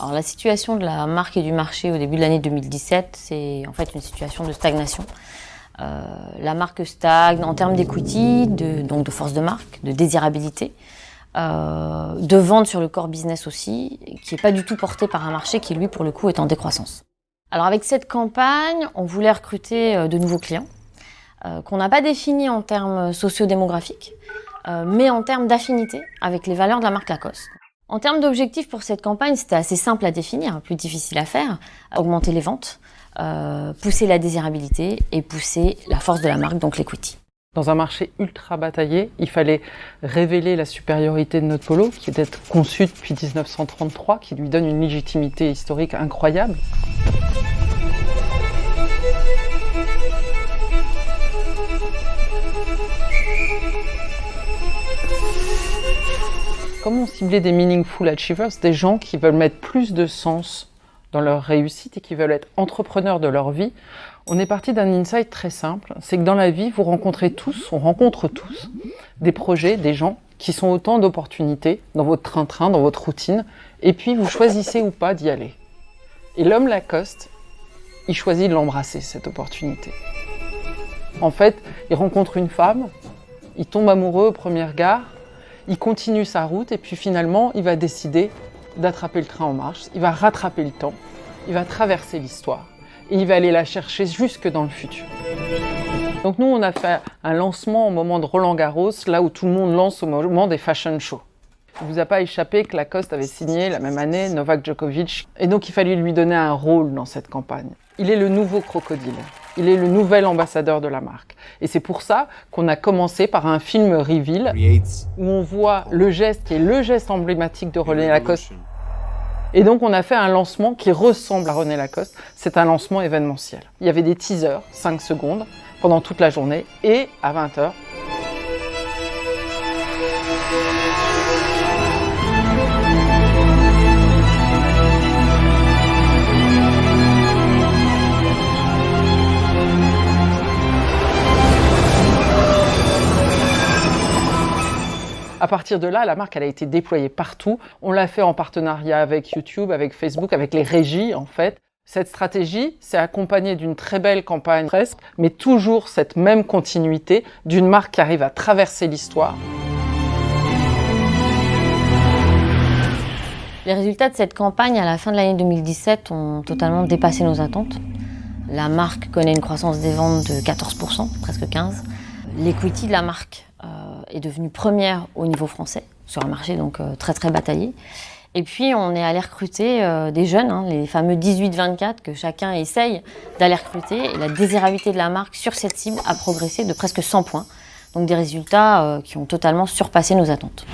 Alors la situation de la marque et du marché au début de l'année 2017, c'est en fait une situation de stagnation. La marque stagne en termes d'equity, donc de force de marque, de désirabilité, de vente sur le core business aussi, qui n'est pas du tout porté par un marché qui, lui, pour le coup, est en décroissance. Alors avec cette campagne, on voulait recruter de nouveaux clients, qu'on n'a pas définis en termes sociodémographiques, mais en termes d'affinité avec les valeurs de la marque Lacoste. En termes d'objectifs pour cette campagne, c'était assez simple à définir, plus difficile à faire. Augmenter les ventes, pousser la désirabilité et pousser la force de la marque, donc l'equity. Dans un marché ultra bataillé, il fallait révéler la supériorité de notre polo, qui est d'être conçu depuis 1933, qui lui donne une légitimité historique incroyable. Comment cibler des meaningful achievers, des gens qui veulent mettre plus de sens dans leur réussite et qui veulent être entrepreneurs de leur vie? On est parti d'un insight très simple, c'est que dans la vie, on rencontre tous des projets, des gens qui sont autant d'opportunités dans votre train-train, dans votre routine, et puis vous choisissez ou pas d'y aller. Et l'homme Lacoste, il choisit de l'embrasser, cette opportunité. En fait, il rencontre une femme, il tombe amoureux au premier regard, il continue sa route et puis finalement, il va décider d'attraper le train en marche, il va rattraper le temps, il va traverser l'histoire et il va aller la chercher jusque dans le futur. Donc nous, on a fait un lancement au moment de Roland-Garros, là où tout le monde lance au moment des fashion shows. Il ne vous a pas échappé que Lacoste avait signé la même année Novak Djokovic et donc il fallait lui donner un rôle dans cette campagne. Il est le nouveau crocodile. Il est le nouvel ambassadeur de la marque. Et c'est pour ça qu'on a commencé par un film reveal où on voit le geste qui est le geste emblématique de René Lacoste. Et donc on a fait un lancement qui ressemble à René Lacoste. C'est un lancement événementiel. Il y avait des teasers, 5 secondes, pendant toute la journée et à 20h. À partir de là, la marque elle a été déployée partout. On l'a fait en partenariat avec YouTube, avec Facebook, avec les régies en fait. Cette stratégie, c'est accompagné d'une très belle campagne presse, mais toujours cette même continuité d'une marque qui arrive à traverser l'histoire. Les résultats de cette campagne à la fin de l'année 2017 ont totalement dépassé nos attentes. La marque connaît une croissance des ventes de 14%, presque 15%. L'equity de la marque est devenue première au niveau français, sur un marché donc très très bataillé. Et puis on est allé recruter des jeunes, les fameux 18-24 que chacun essaye d'aller recruter. Et la désirabilité de la marque sur cette cible a progressé de presque 100 points. Donc des résultats qui ont totalement surpassé nos attentes.